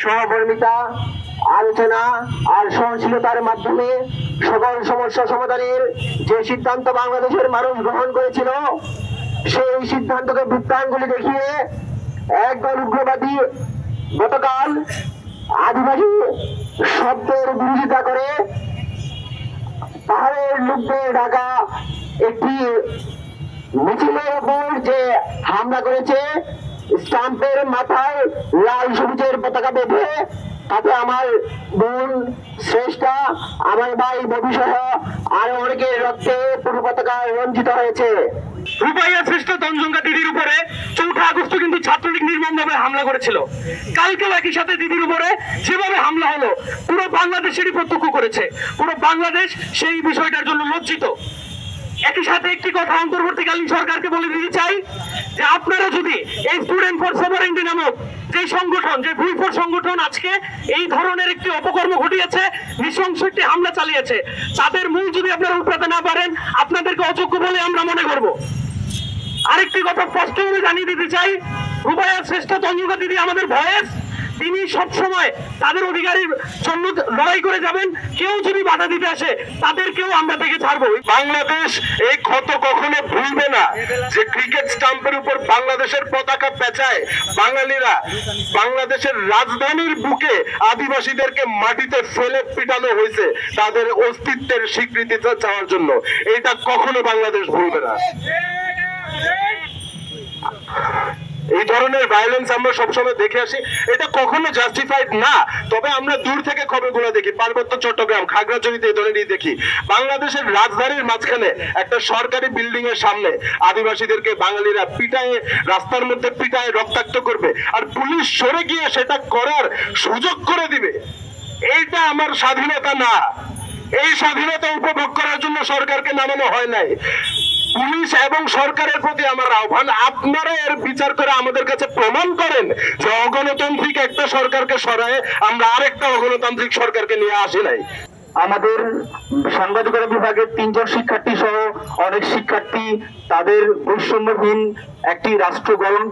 সহমর্মিতা, আলোচনা আর সহনশীলতার মাধ্যমে সকল সমস্যা সমাধানের যে সিদ্ধান্ত বাংলাদেশের মানুষ গ্রহণ করেছিল, সেই সিদ্ধান্তকে বৃত্তাঙ্গুলি দেখিয়ে একদল উগ্রবাদী গতকাল আদিবাসী শব্দের বিরোধিতা করে পাহাড়ের লোকদের ঢাকা একটি মিছিলের উপর যে হামলা করেছে, স্টাম্পের মাথায় লাল সবুজের পতাকা বেঁধে, তাতে আমার বোন শ্রেষ্ঠা, আমার ভাই ববি সহ আরো অনেকের রক্তে পুরো পতাকা রঞ্জিত হয়েছে। রূপাইয়া শ্রেষ্ঠ তঞ্জঙ্গা দিদির উপরে 4 আগস্ট কিন্তু ছাত্রলীগ নির্মমভাবে হামলা করেছিল। কালকেও একই সাথে দিদির উপরে যেভাবে হামলা হলো, পুরো বাংলাদেশেরই প্রত্যক্ষ করেছে। পুরো বাংলাদেশ সেই বিষয়টার জন্য লজ্জিত। একই সাথে একটি কথা অন্তর্বর্তীকালীন সরকারকে বলে দিতে চাই যে আপনারা যদি এই স্টুডেন্ট ফর সভারেন্টি নামক যে সংগঠন, যে ভুইফোর সংগঠন আজকে এই ধরনের একটি অপকর্ম ঘটিয়েছে, নৃশংস একটি হামলা চালিয়েছে, তাদের মূল যদি আপনারা উঠাতে না পারেন, আপনাদেরকে অযোগ্য বলে আমরা মনে করব। আরেকটি কথা স্পষ্টভাবে জানিয়ে দিতে চাই, রূপাইয়া শ্রেষ্ঠ তঞ্জঙ্গা দিদি আমাদের ভয়েস, তিনি সবসময় তাদের অধিকারের জন্য লড়াই করে যাবেন। কেউ যদি বাধা দিতে আসে, তাদেরকেও আমরা দেখে ছাড়বো। বাংলাদেশ এই ক্ষত কখনো ভুলবে না যে ক্রিকেট স্টাম্পের উপর বাংলাদেশের পতাকা পেঁচায় বাঙালিরা বাংলাদেশের রাজধানীর বুকে আদিবাসীদেরকে মাটিতে ফেলে পিটানো হয়েছে তাদের অস্তিত্বের স্বীকৃতি চাওয়ার জন্য। এটা কখনো বাংলাদেশ ভুলবে না। এই ধরনের ভায়োলেন্স আমরা সবসময় দেখে আসি, এটা কখনো জাস্টিফাইড না। তবে আমরা দূর থেকে খবরগুলো দেখি, পার্বত্য চট্টগ্রাম, খাগড়াছড়িতে এই ধরনের দেখি। বাংলাদেশের রাজধানীর মাঝখানে একটা সরকারি বিল্ডিং এর সামনে আদিবাসীদেরকে বাঙালিরা পিটায়ে, রাস্তার মধ্যে পিটায়ে রক্তাক্ত করবে, আর পুলিশ সরে গিয়ে সেটা করার সুযোগ করে দিবে। এইটা আমার স্বাধীনতা না। এই স্বাধীনতা উপভোগ করার জন্য সরকারকে নামানো হয় নাই। পুলিশ এবং সরকারের প্রতি আমার আহ্বান, আপনারা এর বিচার করে আমাদের কাছে প্রমাণ করেন যে অগণতান্ত্রিক একটা সরকারকে সরায় আমরা আরেকটা অগণতান্ত্রিক সরকারকে নিয়ে আসি নাই। আমাদের সাংবাদিকতা বিভাগের 3 জন শিক্ষার্থী সহ অনেক শিক্ষার্থী তাদের বৈষম্যহীন একটি রাষ্ট্র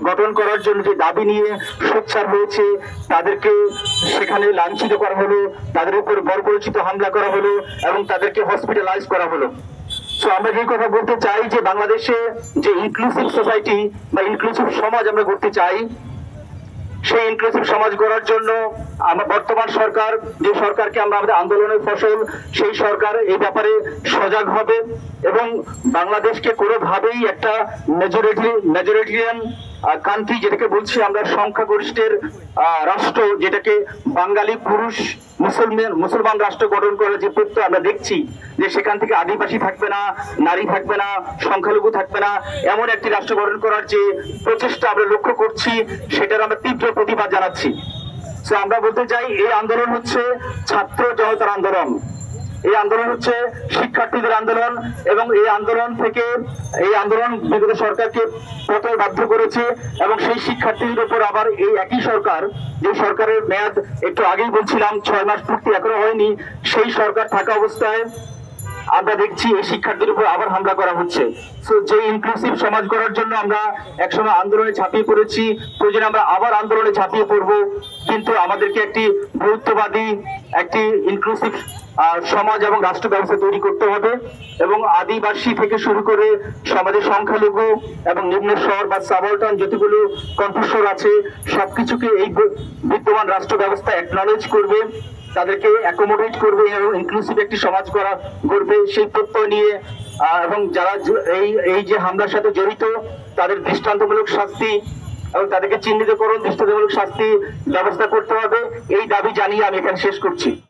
গঠন করার জন্য যে দাবি নিয়ে সোচ্চার হয়েছে, তাদেরকে সেখানে লাঞ্ছিত করা হলো, তাদের উপর বর্বরোচিত হামলা করা হলো এবং তাদেরকে হসপিটালাইজ করা হলো। সো আমরা যে কথা বলতে চাই যে বাংলাদেশে যে ইনক্লুসিভ সোসাইটি বা ইনক্লুসিভ সমাজ আমরা করতে চাই, সেই ইনক্লুসিভ সমাজ গড়ার জন্য আমরা বর্তমান সরকার, যে সরকারকে আমরা আমাদের আন্দোলনের ফসল, সেই সরকার এই ব্যাপারে সজাগ হবে এবং বাংলাদেশকে কোনোভাবেই একটা মেজরিটিয়ান কান্ট্রি, যেটাকে বলছি আমরা সংখ্যাগরিষ্ঠের রাষ্ট্র, যেটাকে বাঙালি পুরুষ মুসলমান রাষ্ট্র গঠন করার যে প্রত্যয় আমরা দেখছি, যে সেখান থেকে আদিবাসী থাকবে না, নারী থাকবে না, সংখ্যালঘু থাকবে না, এমন একটি রাষ্ট্র গঠন করার যে প্রচেষ্টা আমরা লক্ষ্য করছি, সেটার আমরা তীব্র প্রতিবাদ জানাচ্ছি। তো আমরা বলতে চাই, এই আন্দোলন হচ্ছে ছাত্র জনতার আন্দোলন, এই আন্দোলন হচ্ছে শিক্ষার্থীদের আন্দোলন, এবং এই আন্দোলন বিগত সরকারকে পতনে বাধ্য করেছে এবং সেই শিক্ষার্থীদের উপর আবার এই একই সরকার, যে সরকারের মেয়াদ একটু আগেই বলছিলাম 6 মাস পূর্তি এখনো হয়নি, সেই সরকার থাকা অবস্থায় আমরা দেখছি এই শিক্ষার্থীদের উপর আবার হামলা করা হচ্ছে। সো যে ইনক্লুসিভ সমাজ করার জন্য আমরা একসময় আন্দোলনে ঝাঁপিয়ে পড়েছি, প্রয়োজনে আমরা আবার আন্দোলনে ঝাঁপিয়ে পড়ব, কিন্তু আমাদেরকে একটি বহুত্ববাদী, একটি ইনক্লুসিভ সমাজ এবং রাষ্ট্র ব্যবস্থা তৈরি করতে হবে এবং আদিবাসী থেকে শুরু করে সমাজের সংখ্যালঘু এবং নিম্ন স্তর বা সাবঅল্টার্ন যতগুলো কণ্ঠস্বর আছে, সবকিছুকে এই বিদ্যমান রাষ্ট্র ব্যবস্থা অ্যাকনলেজ করবে, তাদেরকে অ্যাকোমোডেট করবে এবং ইনক্লুসিভ একটি সমাজ গড়বে, সেই প্রত্যয় নিয়ে এবং যারা এই যে হামলার সাথে জড়িত তাদের দৃষ্টান্তমূলক শাস্তি এবং তাদেরকে চিহ্নিতকরণ, দৃষ্টান্তমূলক শাস্তি ব্যবস্থা করতে হবে, এই দাবি জানিয়ে আমি এখানে শেষ করছি।